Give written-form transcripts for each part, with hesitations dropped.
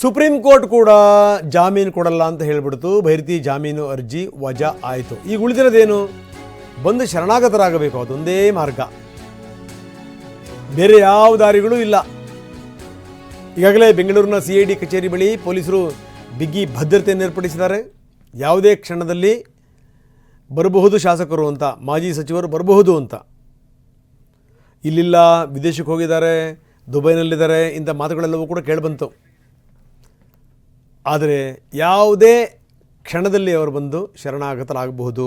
Supreme court ಕೂಡ ಜಾಮೀನು ಕೊಡಲ್ಲ ಅಂತ ಹೇಳಿಬಿಡ್ತು. ಭೈರತಿ ಜಾಮೀನು ಅರ್ಜಿ ವಜಾ ಆಯಿತು. ಈಗ ಉಳಿದಿರೋದೇನು? ಬಂದು ಶರಣಾಗತರಾಗಬೇಕು, ಅದೊಂದೇ ಮಾರ್ಗ, ಬೇರೆ ಯಾವ ದಾರಿಗಳೂ ಇಲ್ಲ. ಈಗಾಗಲೇ ಬೆಂಗಳೂರಿನ CID ಕಚೇರಿ ಬಳಿ ಪೊಲೀಸರು ಬಿಗಿ ಭದ್ರತೆಯನ್ನು ಏರ್ಪಡಿಸಿದ್ದಾರೆ. ಯಾವುದೇ ಕ್ಷಣದಲ್ಲಿ ಬರಬಹುದು ಶಾಸಕರು ಅಂತ, ಮಾಜಿ ಸಚಿವರು ಬರಬಹುದು ಅಂತ. ಇಲ್ಲಿಲ್ಲ, ವಿದೇಶಕ್ಕೆ ಹೋಗಿದ್ದಾರೆ, ದುಬೈನಲ್ಲಿದ್ದಾರೆ, ಇಂಥ ಮಾತುಗಳೆಲ್ಲವೂ ಕೂಡ ಕೇಳಿಬಂತು. ಆದರೆ ಯಾವುದೇ ಕ್ಷಣದಲ್ಲಿ ಅವರು ಬಂದು ಶರಣಾಗತರಾಗಬಹುದು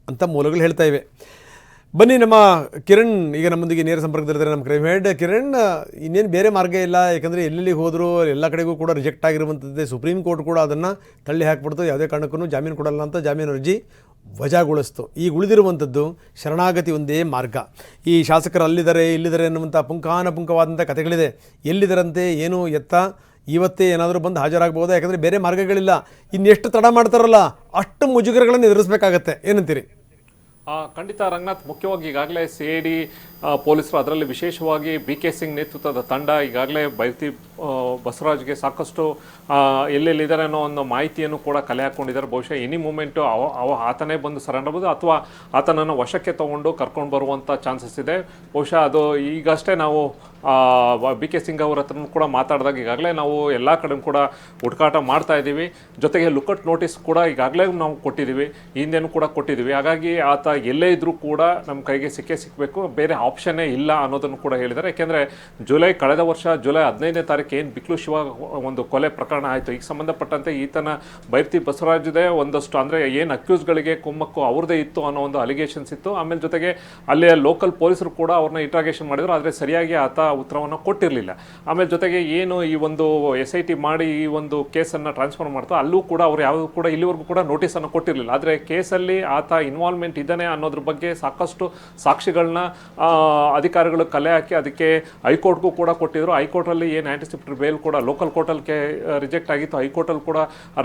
ಅಂತ ಮೂಲಗಳು ಹೇಳ್ತಾ ಇವೆ. ಬನ್ನಿ, ನಮ್ಮ ಕಿರಣ್ ಈಗ ನಮ್ಮೊಂದಿಗೆ ನೇರ ಸಂಪರ್ಕದಲ್ಲಿದ್ದಾರೆ. ನಮ್ಮ ಕ್ರೈಮ್ ಹೆಡ್ ಕಿರಣ್, ಇನ್ನೇನು ಬೇರೆ ಮಾರ್ಗ ಇಲ್ಲ, ಯಾಕಂದರೆ ಎಲ್ಲೆಲ್ಲಿ ಹೋದರೂ ಎಲ್ಲ ಕಡೆಗೂ ಕೂಡ ರಿಜೆಕ್ಟ್ ಆಗಿರುವಂಥದ್ದೇ. ಸುಪ್ರೀಂ ಕೋರ್ಟ್ ಕೂಡ ಅದನ್ನು ತಳ್ಳಿ ಹಾಕ್ಬಿಡ್ತು. ಯಾವುದೇ ಕಾರಣಕ್ಕೂ ಜಾಮೀನು ಕೊಡಲ್ಲ ಅಂತ ಜಾಮೀನು ಅರ್ಜಿ ವಜಾಗೊಳಿಸ್ತು. ಈಗ ಉಳಿದಿರುವಂಥದ್ದು ಶರಣಾಗತಿ ಒಂದೇ ಮಾರ್ಗ. ಈ ಶಾಸಕರು ಅಲ್ಲಿದ್ದಾರೆ ಇಲ್ಲಿದ್ದಾರೆ ಅನ್ನುವಂಥ ಪುಂಖಾನುಪುಂಖವಾದಂಥ ಕಥೆಗಳಿದೆ. ಎಲ್ಲಿದ್ದರಂತೆ, ಏನು ಎತ್ತ, ಇವತ್ತೇ ಏನಾದರೂ ಬಂದು ಹಾಜರಾಗಬಹುದಾ? ಯಾಕಂದರೆ ಬೇರೆ ಮಾರ್ಗಗಳಿಲ್ಲ. ಇನ್ನೆಷ್ಟು ತಡ ಮಾಡ್ತಾರಲ್ಲ ಅಷ್ಟು ಮುಜುಗರಗಳನ್ನು ಎದುರಿಸಬೇಕಾಗತ್ತೆ. ಏನಂತೀರಿ? ಖಂಡಿತ ರಂಗನಾಥ್, ಮುಖ್ಯವಾಗಿ ಈಗಾಗಲೇ CID ಪೊಲೀಸರು, ಅದರಲ್ಲಿ ವಿಶೇಷವಾಗಿ BK ಸಿಂಗ್ ನೇತೃತ್ವದ ತಂಡ ಈಗಾಗಲೇ ಭೈರತಿ ಬಸವರಾಜ್ಗೆ ಸಾಕಷ್ಟು ಎಲ್ಲೆಲ್ಲಿದ್ದಾರೆ ಅನ್ನೋ ಒಂದು ಮಾಹಿತಿಯನ್ನು ಕೂಡ ಕಲೆ ಹಾಕ್ಕೊಂಡಿದ್ದಾರೆ. ಬಹುಶಃ ಎನಿ ಮೂಮೆಂಟು ಆತನೇ ಬಂದು ಸರೆಂಡರ್ ಅಥವಾ ಆತನನ್ನು ವಶಕ್ಕೆ ತಗೊಂಡು ಕರ್ಕೊಂಡು ಬರುವಂಥ ಚಾನ್ಸಸ್ ಇದೆ. ಬಹುಶಃ ಅದು ಈಗಷ್ಟೇ ನಾವು BK ಸಿಂಗ್ ಅವರ ಹತ್ರ ಕೂಡ ಮಾತಾಡಿದಾಗ ಈಗಾಗಲೇ ನಾವು ಎಲ್ಲ ಕಡೆ ಕೂಡ ಹುಡುಕಾಟ ಮಾಡ್ತಾ ಇದ್ದೀವಿ. ಜೊತೆಗೆ ಲುಕೌಟ್ ನೋಟಿಸ್ ಕೂಡ ಈಗಾಗಲೇ ನಾವು ಕೊಟ್ಟಿದ್ದೀವಿ, ಹಿಂದೆನೂ ಕೂಡ ಕೊಟ್ಟಿದ್ದೀವಿ. ಹಾಗಾಗಿ ಆತ ಎಲ್ಲೇ ಇದ್ರೂ ಕೂಡ ನಮ್ಮ ಕೈಗೆ ಸಿಕ್ಕಬೇಕು, ಬೇರೆ ಆಪ್ಷನ್ನೇ ಇಲ್ಲ ಅನ್ನೋದನ್ನು ಕೂಡ ಹೇಳಿದ್ದಾರೆ. ಯಾಕೆಂದರೆ ಕಳೆದ ವರ್ಷ ಜುಲೈ 15ನೇ ತಾರೀಕು ಏನು ಬಿಕ್ಲು ಶಿವ ಒಂದು ಕೊಲೆ ಪ್ರಕರಣ ಆಯಿತು, ಈಗ ಸಂಬಂಧಪಟ್ಟಂತೆ ಈತನ ಭೈರತಿ ಬಸವರಾಜ್ದೇ ಒಂದಷ್ಟು ಅಂದರೆ ಏನು ಅಕ್ಯೂಸ್ಗಳಿಗೆ ಕುಮ್ಮಕ್ಕು ಅವ್ರದ್ದೇ ಇತ್ತು ಅನ್ನೋ ಒಂದು ಅಲಿಗೇಷನ್ಸ್ ಇತ್ತು. ಆಮೇಲೆ ಜೊತೆಗೆ ಅಲ್ಲಿಯ ಲೋಕಲ್ ಪೊಲೀಸರು ಕೂಡ ಅವ್ರನ್ನ ಇಂಟ್ರಾಗೇಷನ್ ಮಾಡಿದ್ರು, ಆದರೆ ಸರಿಯಾಗಿ ಆತ ಉತ್ತರವನ್ನು ಕೊಟ್ಟಿರಲಿಲ್ಲ. ಆಮೇಲೆ ಜೊತೆಗೆ ಏನು ಈ ಒಂದು SIT ಮಾಡಿ ಈ ಒಂದು ಕೇಸನ್ನು ಟ್ರಾನ್ಸ್ಫರ್ ಮಾಡ್ತಾ ಅಲ್ಲೂ ಕೂಡ ಅವ್ರು ಯಾವುದೂ ಕೂಡ ಇಲ್ಲಿವರೆಗೂ ಕೂಡ ನೋಟಿಸನ್ನು ಕೊಟ್ಟಿರಲಿಲ್ಲ. ಆದರೆ ಕೇಸಲ್ಲಿ ಆತ ಇನ್ವಾಲ್ವ್ಮೆಂಟ್ ಇದ್ದಾನೆ ಅನ್ನೋದ್ರ ಬಗ್ಗೆ ಸಾಕಷ್ಟು ಸಾಕ್ಷಿಗಳನ್ನ ಅಧಿಕಾರಿಗಳು ಕಲೆ ಹಾಕಿ ಅದಕ್ಕೆ ಹೈಕೋರ್ಟ್ಗೂ ಕೂಡ ಕೊಟ್ಟಿದ್ರು. ಹೈಕೋರ್ಟಲ್ಲಿ ಏನು ಆಂಟಿಸಿಪೇಟರಿ ಬೇಲ್ ಕೂಡ ಲೋಕಲ್ ಕೋರ್ಟಲ್ಲಿ ರಿಜೆಕ್ಟ್ ಆಗಿತ್ತು, ಹೈಕೋರ್ಟಲ್ಲಿ ಕೂಡ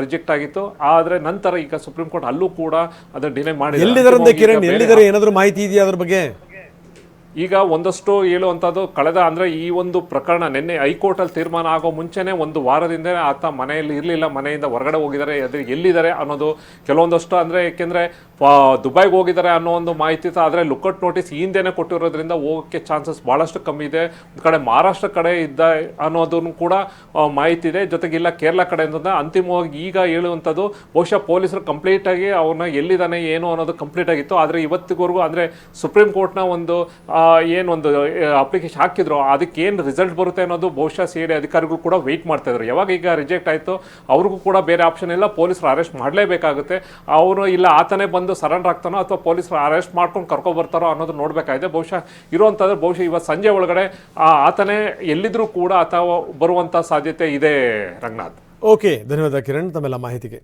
ರಿಜೆಕ್ಟ್ ಆಗಿತ್ತು. ಆದರೆ ನಂತರ ಈಗ ಸುಪ್ರೀಂ ಕೋರ್ಟ್ ಅಲ್ಲೂ ಕೂಡ ಅದನ್ನು ಡಿನೈ ಮಾಡಿ. ಎಲ್ಲಿದ್ದಾರೆ ಏನಾದರೂ ಮಾಹಿತಿ ಇದೆಯಾ ಅದ್ರ ಬಗ್ಗೆ? ಈಗ ಒಂದಷ್ಟು ಹೇಳುವಂಥದ್ದು, ಕಳೆದ ಅಂದರೆ ಈ ಒಂದು ಪ್ರಕರಣ ನಿನ್ನೆ ಹೈಕೋರ್ಟಲ್ಲಿ ತೀರ್ಮಾನ ಆಗೋ ಮುಂಚೆನೇ ಒಂದು ವಾರದಿಂದ ಆತ ಮನೆಯಲ್ಲಿ ಇರಲಿಲ್ಲ, ಮನೆಯಿಂದ ಹೊರಗಡೆ ಹೋಗಿದ್ದಾರೆ. ಅದು ಎಲ್ಲಿದ್ದಾರೆ ಅನ್ನೋದು ಕೆಲವೊಂದಷ್ಟು ಅಂದರೆ ಏಕೆಂದರೆ ದುಬೈಗೆ ಹೋಗಿದ್ದಾರೆ ಅನ್ನೋ ಒಂದು ಮಾಹಿತಿ ಇತ್ತು. ಆದರೆ ಲುಕೌಟ್ ನೋಟಿಸ್ ಹಿಂದೆನೇ ಕೊಟ್ಟಿರೋದ್ರಿಂದ ಹೋಗೋಕ್ಕೆ ಚಾನ್ಸಸ್ ಭಾಳಷ್ಟು ಕಮ್ಮಿ ಇದೆ. ಒಂದು ಕಡೆ ಮಹಾರಾಷ್ಟ್ರ ಕಡೆ ಇದ್ದ ಅನ್ನೋದನ್ನು ಕೂಡ ಮಾಹಿತಿ ಇದೆ. ಜೊತೆಗೆ ಇಲ್ಲ ಕೇರಳ ಕಡೆಯಿಂದ. ಅಂತಿಮವಾಗಿ ಈಗ ಹೇಳುವಂಥದ್ದು ಬಹುಶಃ ಪೊಲೀಸರು ಕಂಪ್ಲೀಟಾಗಿ ಅವ್ರನ್ನ ಎಲ್ಲಿದ್ದಾನೆ ಏನು ಅನ್ನೋದು ಕಂಪ್ಲೀಟ್ ಆಗಿತ್ತು. ಆದರೆ ಇವತ್ತಿಗೂ ಅಂದರೆ ಸುಪ್ರೀಂ ಕೋರ್ಟ್ನ ಒಂದು ಏನೊಂದು ಅಪ್ಲಿಕೇಶನ್ ಹಾಕಿದ್ರು, ಅದಕ್ಕೆ ಏನು ರಿಸಲ್ಟ್ ಬರುತ್ತೆ ಅನ್ನೋದು ಬಹುಶಃ CID ಅಧಿಕಾರಿಗಳು ಕೂಡ ವೆಯ್ಟ್ ಮಾಡ್ತಾ ಇದ್ರು. ಯಾವಾಗ ಈಗ ರಿಜೆಕ್ಟ್ ಆಯಿತು ಅವ್ರಿಗೂ ಕೂಡ ಬೇರೆ ಆಪ್ಷನ್ ಇಲ್ಲ, ಪೊಲೀಸರು ಅರೆಸ್ಟ್ ಮಾಡಲೇಬೇಕಾಗುತ್ತೆ. ಅವರು ಇಲ್ಲ ಆತನೇ ಬಂದು ಸರೆಂಡರ್ ಆಗ್ತಾನೋ ಅಥವಾ ಪೊಲೀಸರು ಅರೆಸ್ಟ್ ಮಾಡ್ಕೊಂಡು ಕರ್ಕೊಬರ್ತಾರೋ ಅನ್ನೋದು ನೋಡಬೇಕಾಗಿದೆ. ಬಹುಶಃ ಇರುವಂಥದ್ದು ಬಹುಶಃ ಇವತ್ತು ಸಂಜೆ ಒಳಗಡೆ ಆತನೇ ಎಲ್ಲಿದ್ರೂ ಕೂಡ ಅಥವಾ ಬರುವಂಥ ಸಾಧ್ಯತೆ ಇದೆ. ರಂಗನಾಥ್, ಓಕೆ, ಧನ್ಯವಾದ ಕಿರಣ್ ತಮ್ಮೆಲ್ಲ ಮಾಹಿತಿಗೆ.